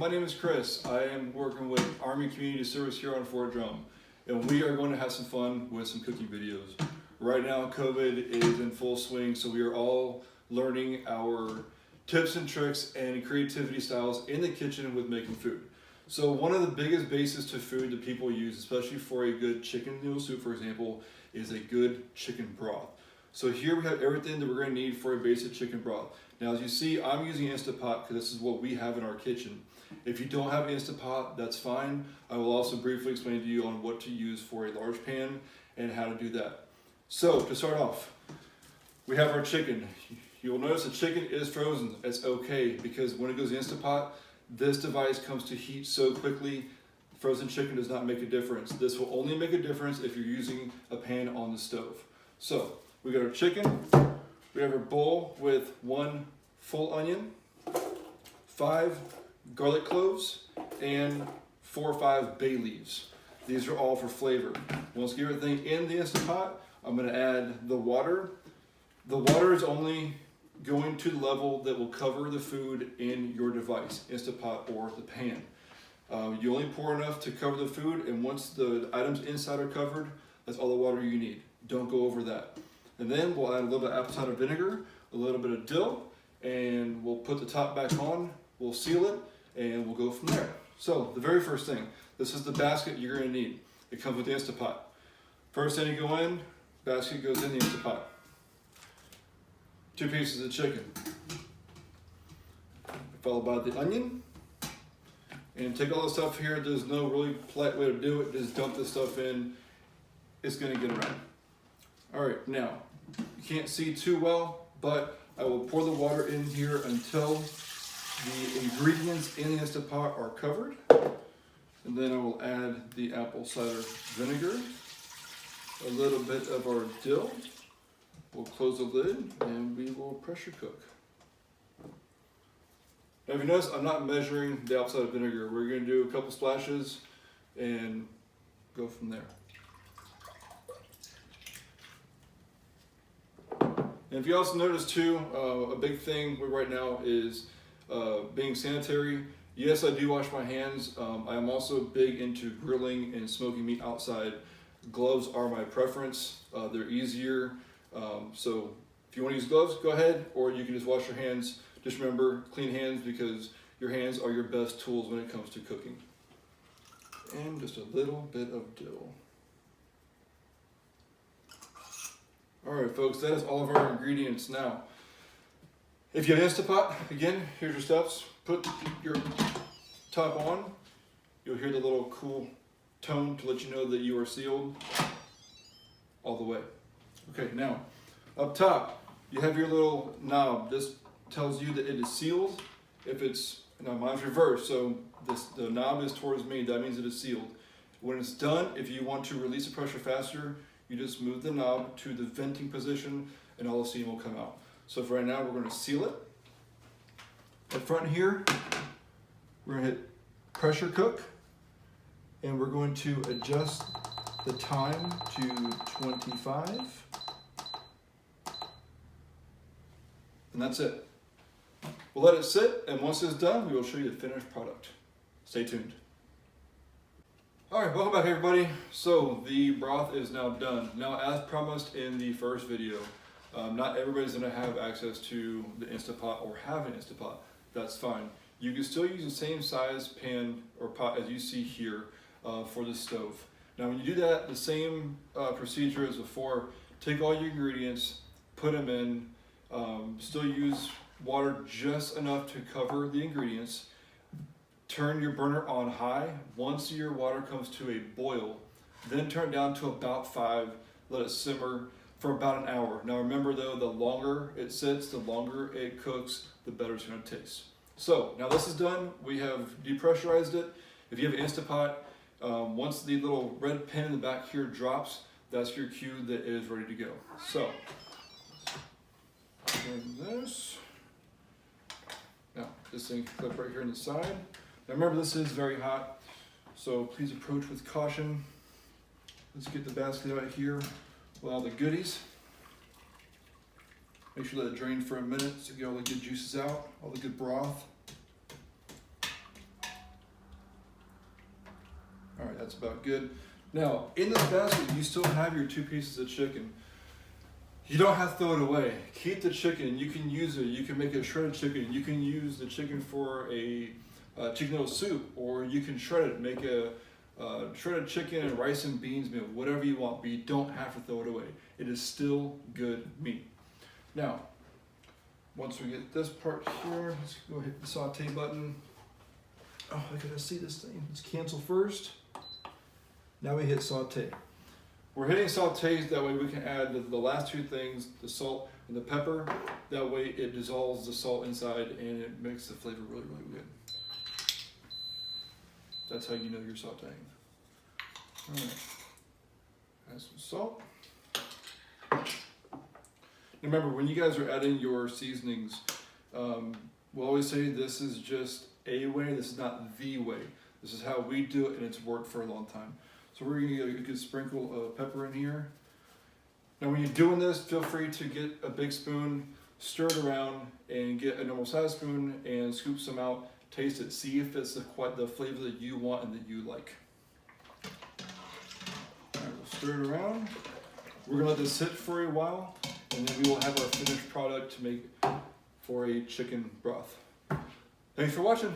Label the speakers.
Speaker 1: my name is Chris. I am working with Army Community Service here on Fort Drum, and we are going to have some fun with some cooking videos. Right now, COVID is in full swing, so we are all learning our tips and tricks and creativity styles in the kitchen with making food. So one of the biggest bases to food that people use, especially for a good chicken noodle soup, for example, is a good chicken broth. So here we have everything that we're going to need for a basic chicken broth. Now, as you see, I'm using Instant Pot because this is what we have in our kitchen. If you don't have Instant Pot, that's fine. I will also briefly explain to you on what to use for a large pan and how to do that. So to start off, we have our chicken. You'll notice the chicken is frozen. It's okay because when it goes in Instant Pot, this device comes to heat so quickly. Frozen chicken does not make a difference. This will only make a difference if you're using a pan on the stove. So we got our chicken. We have our bowl with 1 full onion, 5 garlic cloves, and 4 or 5 bay leaves. These are all for flavor. Once you get everything in the Instant Pot, I'm going to add the water. The water is only going to the level that will cover the food in your device, Instant Pot or the pan. You only pour enough to cover the food, and once the items inside are covered, that's all the water you need. Don't go over that. And then we'll add a little bit of apple cider vinegar, a little bit of dill, and we'll put the top back on, we'll seal it, and we'll go from there. So the very first thing, this is the basket you're going to need. It comes with the Instant Pot. First thing you go in, basket goes in the Instant Pot. 2 pieces of chicken, followed by the onion. And take all the stuff here. There's no really polite way to do it. Just dump this stuff in. It's going to get around. All right, now, you can't see too well, but I will pour the water in here until the ingredients in the Instant Pot are covered. And then I will add the apple cider vinegar, a little bit of our dill. We'll close the lid and we will pressure cook. Now, if you notice, I'm not measuring the apple cider vinegar. We're going to do a couple splashes and go from there. And if you also notice too, a big thing right now is being sanitary. Yes, I do wash my hands. I am also big into grilling and smoking meat outside. Gloves are my preference. They're easier. So if you want to use gloves, go ahead, or you can just wash your hands. Just remember, clean hands, because your hands are your best tools when it comes to cooking. And just a little bit of dill. All right, folks, that is all of our ingredients. Now, if you have Instant Pot, again, here's your steps. Put your top on. You'll hear the little cool tone to let you know that you are sealed all the way. Okay, now, up top, you have your little knob. This tells you that it is sealed. If it's, now mine's reversed, so the knob is towards me. That means it is sealed. When it's done, if you want to release the pressure faster, you just move the knob to the venting position and all the steam will come out. So for right now, we're going to seal it. Up front here, we're going to hit pressure cook, and we're going to adjust the time to 25. And that's it. We'll let it sit, and once it's done, we will show you the finished product. Stay tuned. All right, welcome back everybody. So the broth is now done. Now, as promised in the first video, not everybody's gonna have access to the Instant Pot or have an Instant Pot. That's fine. You can still use the same size pan or pot as you see here for the stove. Now, when you do that, the same procedure as before. Take all your ingredients, put them in, still use water just enough to cover the ingredients. Turn your burner on high. Once your water comes to a boil, then turn it down to about 5. Let it simmer for about an hour. Now remember though, the longer it sits, the longer it cooks, the better it's going to taste. So now this is done. We have depressurized it. If you have an Instant Pot, once the little red pin in the back here drops, that's your cue that it is ready to go. So turn this. Now this thing can clip right here on the side. Now remember, this is very hot, so please approach with caution. Let's get the basket out here with all the goodies. Make sure let it drain for a minute to get all the good juices out, all the good broth. That's about good. Now, in this basket, you still have your 2 pieces of chicken. You don't have to throw it away. Keep the chicken. You can use it. You can make a shredded chicken. You can use the chicken for a chicken noodle soup, or you can shred it, make a shredded chicken and rice and beans meal, whatever you want, but you don't have to throw it away. It is still good meat. Now, once we get this part here, let's go hit the saute button. Oh, I gotta see this thing. Let's cancel first. Now we hit saute. We're hitting saute, that way we can add the last 2 things, the salt and the pepper. That way it dissolves the salt inside and it makes the flavor really, really good. That's how you know you're sauteing. All right, add some salt. Remember, when you guys are adding your seasonings, we'll always say this is just a way, this is not the way. This is how we do it, and it's worked for a long time. So we're gonna get a good sprinkle of pepper in here. Now when you're doing this, feel free to get a big spoon, stir it around, and get a normal size spoon and scoop some out, taste it, see if it's quite the flavor that you want and that you like. All right, we'll stir it around. We're gonna let this sit for a while, and then we will have our finished product to make for a chicken broth. Thanks for watching.